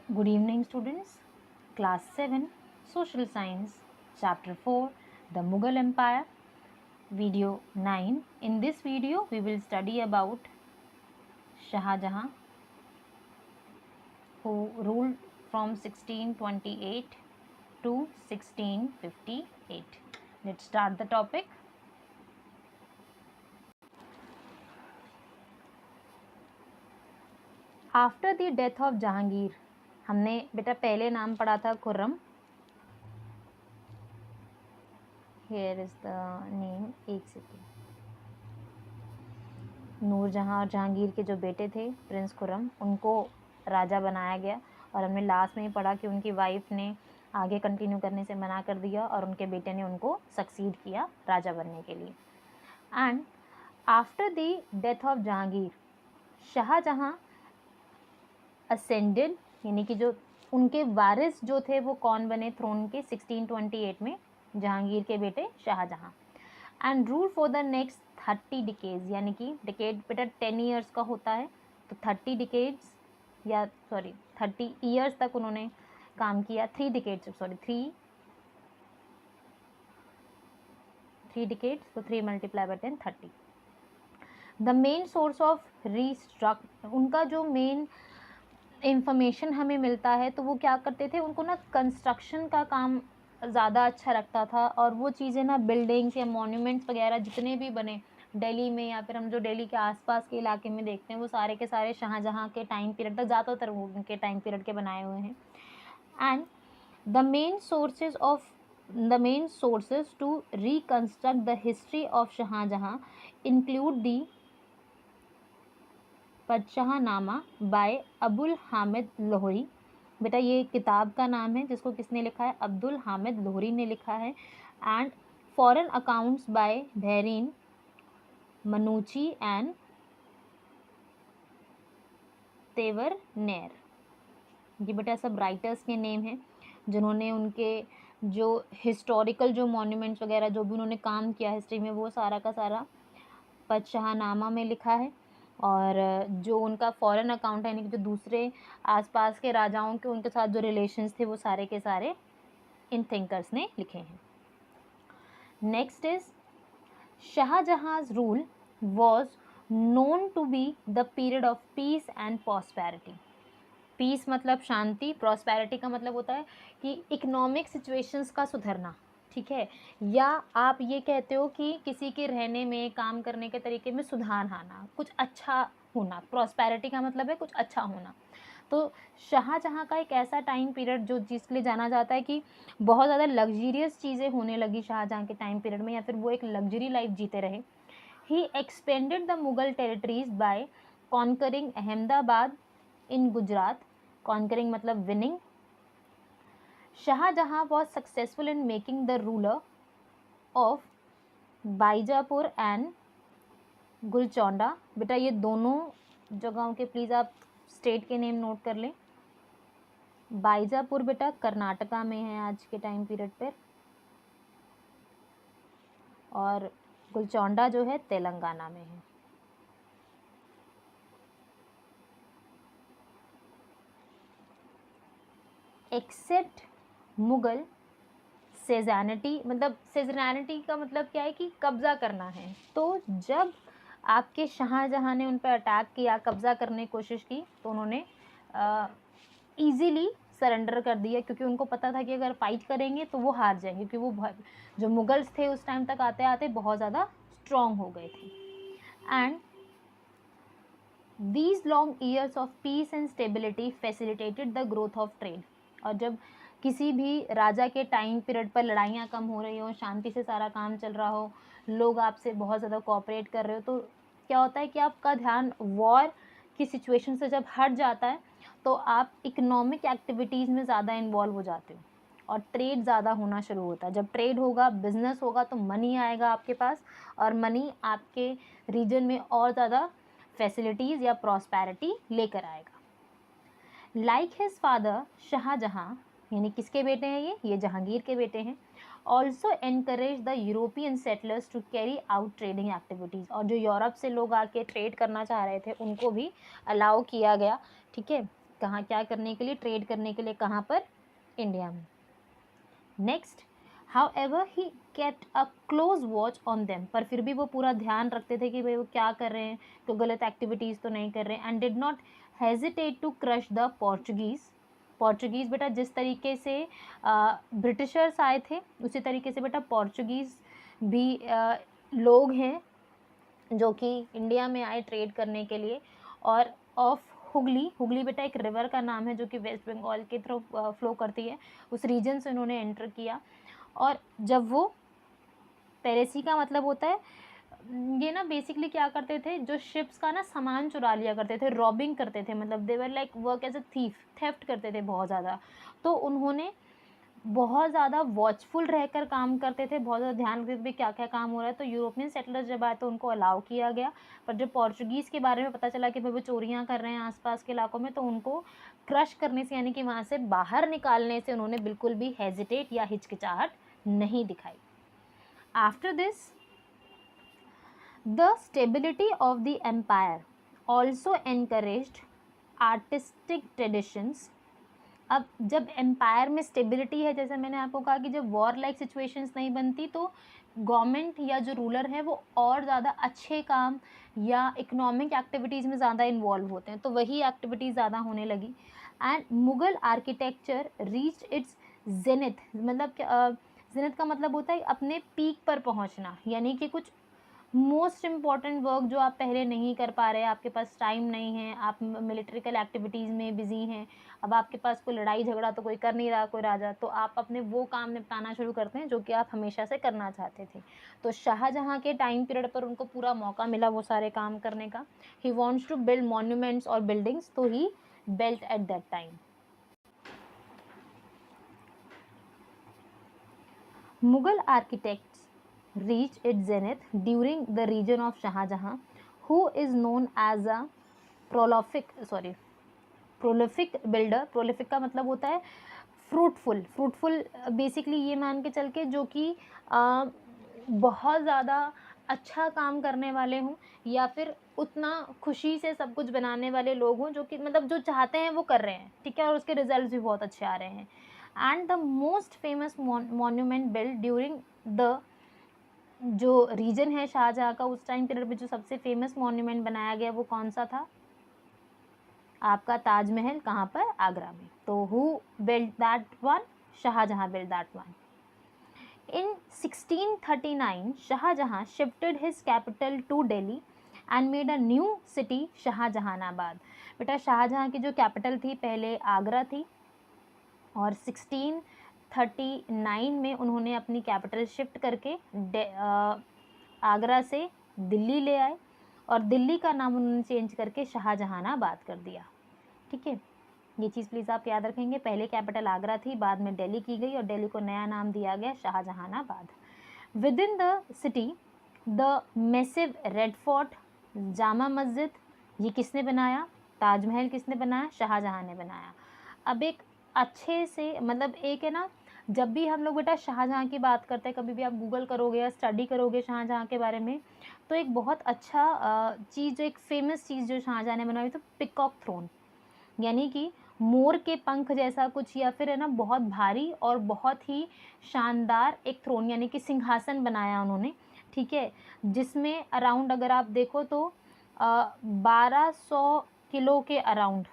Good evening, students. Class 7, Social Science, Chapter 4, The Mughal Empire, Video 9. In this video, we will study about Shah Jahan, who ruled from 1628 to 1658. Let's start the topic. After the death of Jahangir, हमने बेटा पहले नाम पढ़ा था Khurram. Here is the name. एक second. Noor Jahan और जहांगीर के जो बेटे थे प्रिंस खुर्रम, उनको राजा बनाया गया. और हमने लास्ट में ही पढ़ा कि उनकी वाइफ ने आगे कंटिन्यू करने से मना कर दिया और उनके बेटे ने उनको सक्सीड किया राजा बनने के लिए. And after the death of Jahangir, Shahjahan ascended, यानी कि जो उनके वारिस जो थे वो कौन बने थ्रोन के 1628 में, जहांगीर के बेटे Shahjahan. And rule for the next 30 decades, यानी कि डिकेड बेटा 10 ईयर्स का होता है, तो 30 डिकेड्स या 30 ईयर्स तक उन्होंने काम किया. 3 डिकेड्स, तो 3 multiply by 10, 30. The main source of restruct, उनका जो मेन इंफॉर्मेशन हमें मिलता है तो वो क्या करते थे, उनको ना कंस्ट्रक्शन का काम ज़्यादा अच्छा लगता था. और वो चीज़ें ना बिल्डिंग्स या मॉन्यूमेंट्स वगैरह जितने भी बने दिल्ली में या फिर हम जो दिल्ली के आसपास के इलाके में देखते हैं वो सारे के सारे शाहजहां के टाइम पीरियड तक, ज़्यादातर वो उनके टाइम पीरियड के बनाए हुए हैं. And the main sources to reconstruct the history of Shahjahan include the Padshahnama by Abul Hamid Lahori. बेटा ये किताब का नाम है जिसको किसने लिखा है, अब्दुल हामिद लोहरी ने लिखा है. And foreign accounts by Bernier Manucci and Tavernier. ये बेटा सब राइटर्स के नेम हैं जिन्होंने उनके जो हिस्टोरिकल जो मॉन्यूमेंट्स वगैरह जो भी उन्होंने काम किया हिस्ट्री में वो सारा का सारा पदशाहनामा में लिखा है. और जो उनका फॉरेन अकाउंट है, यानी कि जो दूसरे आसपास के राजाओं के उनके साथ जो रिलेशंस थे वो सारे के सारे इन थिंकर्स ने लिखे हैं. Next is Shahjahan's rule was known to be the period of peace and prosperity. Peace मतलब शांति, प्रॉस्पेरिटी का मतलब होता है कि इकोनॉमिक सिचुएशंस का सुधरना, ठीक है, या आप ये कहते हो कि किसी के रहने में, काम करने के तरीके में सुधार आना, कुछ अच्छा होना. प्रॉस्पेरिटी का मतलब है कुछ अच्छा होना. तो शाहजहां का एक ऐसा टाइम पीरियड जो जिसके लिए जाना जाता है कि बहुत ज़्यादा लग्जरियस चीज़ें होने लगी शाहजहां के टाइम पीरियड में, या फिर वो एक लग्जरी लाइफ जीते रहे. He expanded the Mughal territories by conquering Ahmedabad in Gujarat. Conquering मतलब winning. Shahjahan was successful in making the ruler of Bijapur and Golconda. बेटा ये दोनों जगहों के प्लीज़ आप स्टेट के नेम नोट कर लें. बाईजापुर बेटा कर्नाटका में है आज के टाइम पीरियड पर, और गुलचौंडा जो है तेलंगाना में है. एक्सेप्ट मुगल सेजैनिटी, मतलब सेजैनिटी का मतलब क्या है कि कब्ज़ा करना है. तो जब आपके शाहजहां ने उन पर अटैक किया, कब्ज़ा करने की कोशिश की, तो उन्होंने ईज़िली सरेंडर कर दिया, क्योंकि उनको पता था कि अगर फाइट करेंगे तो वो हार जाएंगे, क्योंकि वो जो मुगल्स थे उस टाइम तक आते आते बहुत ज़्यादा स्ट्रॉन्ग हो गए थे. And these long years of peace and stability facilitated the growth of trade. और जब किसी भी राजा के टाइम पीरियड पर लड़ाइयाँ कम हो रही हो, शांति से सारा काम चल रहा हो, लोग आपसे बहुत ज़्यादा कोऑपरेट कर रहे हो, तो क्या होता है कि आपका ध्यान वॉर की सिचुएशन से जब हट जाता है तो आप इकोनॉमिक एक्टिविटीज़ में ज़्यादा इन्वॉल्व हो जाते हो और ट्रेड ज़्यादा होना शुरू होता है. जब ट्रेड होगा, बिजनेस होगा, तो मनी आएगा आपके पास, और मनी आपके रीजन में और ज़्यादा फैसिलिटीज़ या प्रॉस्पेरिटी लेकर आएगा. लाइक हिज फादर शाहजहां, यानी किसके बेटे हैं ये जहांगीर के बेटे हैं, also encourage the European settlers to carry out trading activities. और जो यूरोप से लोग आके ट्रेड करना चाह रहे थे उनको भी अलाउ किया गया, ठीक है, कहाँ क्या करने के लिए, ट्रेड करने के लिए, कहाँ पर, इंडिया में। Next, however he kept a close watch on them, पर फिर भी वो पूरा ध्यान रखते थे कि भाई वो क्या कर रहे हैं, तो गलत एक्टिविटीज़ तो नहीं कर रहे हैं। And did not hesitate to crush the Portuguese बेटा जिस तरीके से ब्रिटिशर्स आए थे उसी तरीके से बेटा पोर्चुगीज़ भी लोग हैं जो कि इंडिया में आए ट्रेड करने के लिए। और ऑफ हुगली बेटा एक रिवर का नाम है जो कि वेस्ट बंगाल के थ्रू फ्लो करती है, उस रीजन से उन्होंने एंटर किया। और जब वो पेरेसी का मतलब होता है, ये ना बेसिकली क्या करते थे, जो शिप्स का ना सामान चुरा लिया करते थे, रॉबिंग करते थे, मतलब they were like work as a theft करते थे बहुत ज़्यादा। तो उन्होंने बहुत ज़्यादा वॉचफुल रहकर काम करते थे, बहुत ज़्यादा ध्यान रखते थे क्या क्या काम हो रहा है। तो यूरोपियन सेटलर्स जब आए तो उनको अलाउ किया गया, पर जब पोर्चुगीज़ के बारे में पता चला कि भाई वो चोरियाँ कर रहे हैं आसपास के इलाकों में, तो उनको क्रश करने से यानी कि वहाँ से बाहर निकालने से उन्होंने बिल्कुल भी हेजिटेट या हिचकिचाहट नहीं दिखाई। After this the stability of the empire also encouraged artistic traditions. अब जब एम्पायर में स्टेबिलिटी है, जैसे मैंने आपको कहा कि जब वॉर लाइक सिचुएशंस नहीं बनती तो गवर्नमेंट या जो रूलर है वो और ज़्यादा अच्छे काम या इकोनॉमिक एक्टिविटीज़ में ज़्यादा इन्वॉल्व होते हैं, तो वही एक्टिविटीज़ ज़्यादा होने लगी। And Mughal architecture reach its zenith, मतलब जेनिथ का मतलब होता है अपने पीक पर पहुंचना, यानी कि कुछ मोस्ट इम्पॉर्टेंट वर्क जो आप पहले नहीं कर पा रहे, आपके पास टाइम नहीं है, आप मिलिट्रिकल एक्टिविटीज़ में बिजी हैं, अब आपके पास कोई लड़ाई झगड़ा तो कोई कर नहीं रहा कोई राजा, तो आप अपने वो काम निपटाना शुरू करते हैं जो कि आप हमेशा से करना चाहते थे। तो शाहजहाँ के टाइम पीरियड पर उनको पूरा मौका मिला वो सारे काम करने का। He wants to build monuments और बिल्डिंग्स, तो he built at that time. Mughal architects reached its zenith during the reign of Shahjahan, who is known as a prolific builder। prolific का मतलब होता है फ्रूटफुल बेसिकली ये मान के चल के जो कि बहुत ज़्यादा अच्छा काम करने वाले हों या फिर उतना खुशी से सब कुछ बनाने वाले लोग हों, जो कि मतलब जो चाहते हैं वो कर रहे हैं, ठीक है, और उसके रिजल्ट भी बहुत अच्छे आ रहे हैं। And the most famous monument build during the जो रीजन है शाहजहाँ का उस टाइम पीरियड में जो सबसे फेमस मॉन्यूमेंट बनाया गया वो कौन सा था, आपका ताजमहल, कहाँ पर, आगरा में। तो who build that one, Shahjahan build that one. In 1639 Shahjahan shifted his capital to Delhi and made a new city Shahjahanabad. बेटा शाहजहाँ की जो कैपिटल थी पहले आगरा थी, और 1639 में उन्होंने अपनी कैपिटल शिफ्ट करके आगरा से दिल्ली ले आए, और दिल्ली का नाम उन्होंने चेंज करके शाहजहानाबाद कर दिया। ठीक है, ये चीज़ प्लीज़ आप याद रखेंगे, पहले कैपिटल आगरा थी, बाद में दिल्ली की गई और दिल्ली को नया नाम दिया गया Shahjahanabad. With in the city the massive red fort, Jama Masjid, ये किसने बनाया, ताजमहल किसने बनाया, शाहजहाँ ने बनाया। अब एक अच्छे से मतलब एक है ना, जब भी हम लोग बेटा शाहजहाँ की बात करते हैं, कभी भी आप गूगल करोगे या स्टडी करोगे शाहजहाँ के बारे में, तो एक बहुत अच्छा चीज़, एक फेमस चीज़ जो शाहजहाँ ने बनाई तो पिकॉक थ्रोन, यानी कि मोर के पंख जैसा कुछ, या फिर है ना बहुत भारी और बहुत ही शानदार एक थ्रोन यानी कि सिंहासन बनाया उन्होंने। ठीक है, जिसमें अराउंड अगर आप देखो तो 1200 किलो के अराउंड,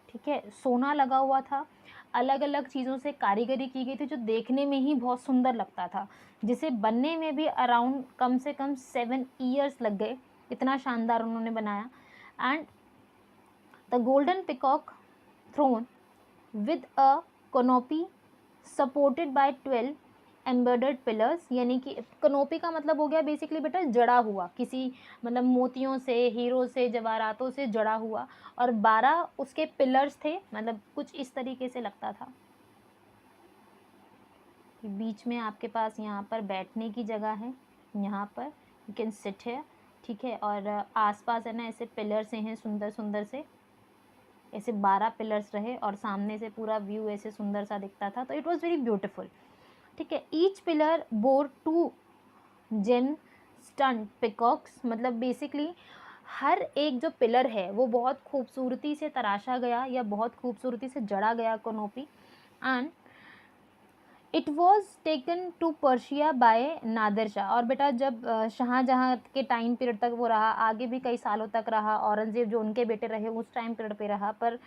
ठीक है, सोना लगा हुआ था, अलग अलग चीज़ों से कारीगरी की गई थी जो देखने में ही बहुत सुंदर लगता था, जिसे बनने में भी अराउंड कम से कम 7 ईयर्स लग गए, इतना शानदार उन्होंने बनाया। And the golden peacock throne with a canopy supported by 12 embedded pillars, यानी कि कनोपी का मतलब हो गया बेसिकली बेटा जड़ा हुआ, किसी मतलब मोतियों से, हीरो से, जवाहरातों से जड़ा हुआ, और 12 उसके पिलर्स थे, मतलब कुछ इस तरीके से लगता था। बीच में आपके पास यहाँ पर बैठने की जगह है, यहाँ पर यू कैन सिट है, ठीक है, और आसपास है ना ऐसे पिलर्स हैं सुंदर सुंदर से, ऐसे 12 पिलर्स रहे और सामने से पूरा व्यू ऐसे सुंदर सा दिखता था, तो इट वॉज वेरी ब्यूटिफुल। ठीक है, each pillar bore 2 gem studded peacocks, मतलब बेसिकली हर एक जो पिलर है वो बहुत खूबसूरती से तराशा गया या बहुत खूबसूरती से जड़ा गया canopy, and it was taken to Persia by Nadir Shah. और बेटा जब शाहजहाँ के टाइम पीरियड तक वो रहा, आगे भी कई सालों तक रहा, औरंगज़ेब जो उनके बेटे रहे उस टाइम पीरियड पे रहा, पर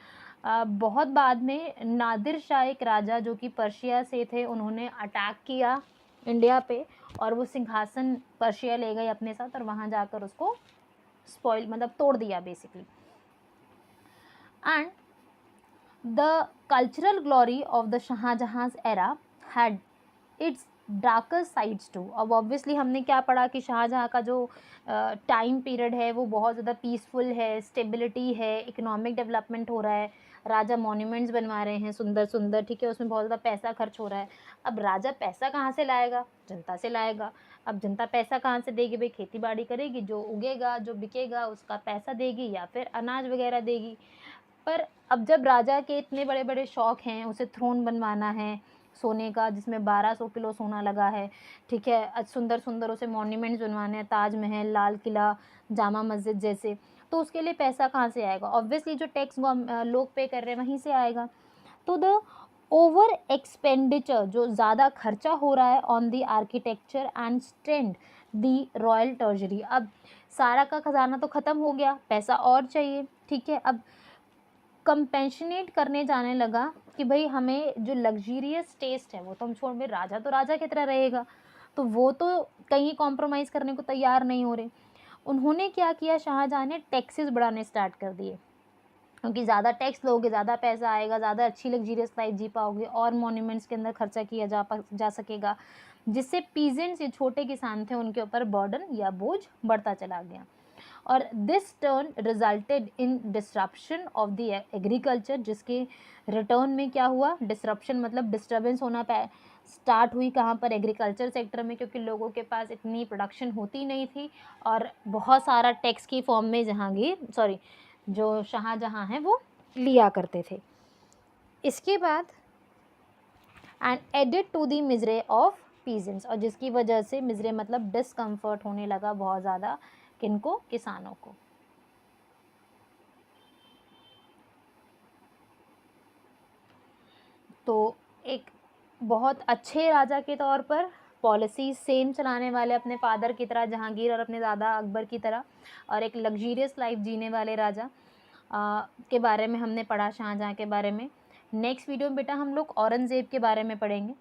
बहुत बाद में नादिर शाह एक राजा जो कि पर्शिया से थे, उन्होंने अटैक किया इंडिया पे और वो सिंहासन पर्शिया ले गए अपने साथ और वहाँ जाकर उसको स्पॉइल मतलब तोड़ दिया basically. And the cultural glory of the शाहजहाँ's era had its darker sides too। अब ऑब्वियसली हमने क्या पढ़ा कि शाहजहाँ का जो टाइम पीरियड है वो बहुत ज़्यादा पीसफुल है, स्टेबिलिटी है, इकोनॉमिक डेवलपमेंट हो रहा है, राजा मॉन्यूमेंट्स बनवा रहे हैं सुंदर सुंदर, ठीक है, उसमें बहुत ज़्यादा पैसा खर्च हो रहा है। अब राजा पैसा कहाँ से लाएगा? जनता से लाएगा। अब जनता पैसा कहाँ से देगी? भाई खेती बाड़ी करेगी, जो उगेगा जो बिकेगा उसका पैसा देगी या फिर अनाज वगैरह देगी। पर अब जब राजा के इतने बड़े बड़े शौक हैं, उसे थ्रोन बनवाना है सोने का जिसमें 1200 किलो सोना लगा है, ठीक है, सुंदर सुंदर उसे मॉन्यूमेंट्स बनवाने हैं, ताजमहल, लाल किला, जामा मस्जिद जैसे, तो उसके लिए पैसा कहाँ से आएगा? ऑब्वियसली जो टैक्स लोग पे कर रहे हैं वहीं से आएगा। तो द ओवर एक्सपेंडिचर, जो ज़्यादा खर्चा हो रहा है on the architecture and strained the royal treasury. अब सारा का खजाना तो ख़त्म हो गया, पैसा और चाहिए, ठीक है। अब कंपेंशनेट करने जाने लगा कि भाई हमें जो लग्जीरियस टेस्ट है वो तो हम छोड़, में राजा तो राजा की तरह रहेगा, तो वो तो कहीं कॉम्प्रोमाइज़ करने को तैयार नहीं हो रहे। उन्होंने क्या किया, शाहजहाँ ने टैक्सेस बढ़ाने स्टार्ट कर दिए, क्योंकि ज़्यादा टैक्स लोगे ज़्यादा पैसा आएगा, ज़्यादा अच्छी लग्जीरियस लाइफ जी पाओगे और मॉन्यूमेंट्स के अंदर खर्चा किया जा सकेगा, जिससे पीजेंट्स, ये छोटे किसान थे, उनके ऊपर बर्डन या बोझ बढ़ता चला गया। और this turn resulted in disruption of the agriculture, जिसके रिटर्न में क्या हुआ, डिस्ट्रप्शन मतलब डिस्टर्बेंस होना स्टार्ट हुई कहाँ पर, एग्रीकल्चर सेक्टर में, क्योंकि लोगों के पास इतनी प्रोडक्शन होती नहीं थी और बहुत सारा टैक्स की फॉर्म में जो शाहजहाँ हैं वो लिया करते थे। इसके बाद and added to the misery of peasants, और जिसकी वजह से मिजरे मतलब डिस्कम्फर्ट होने लगा बहुत ज़्यादा, किनको, किसानों को। तो एक बहुत अच्छे राजा के तौर पर पॉलिसी सेम चलाने वाले अपने फादर की तरह जहांगीर और अपने दादा अकबर की तरह, और एक लग्जीरियस लाइफ जीने वाले राजा के बारे में हमने पढ़ा, शाहजहाँ के बारे में। नेक्स्ट वीडियो में बेटा हम लोग औरंगज़ेब के बारे में पढ़ेंगे।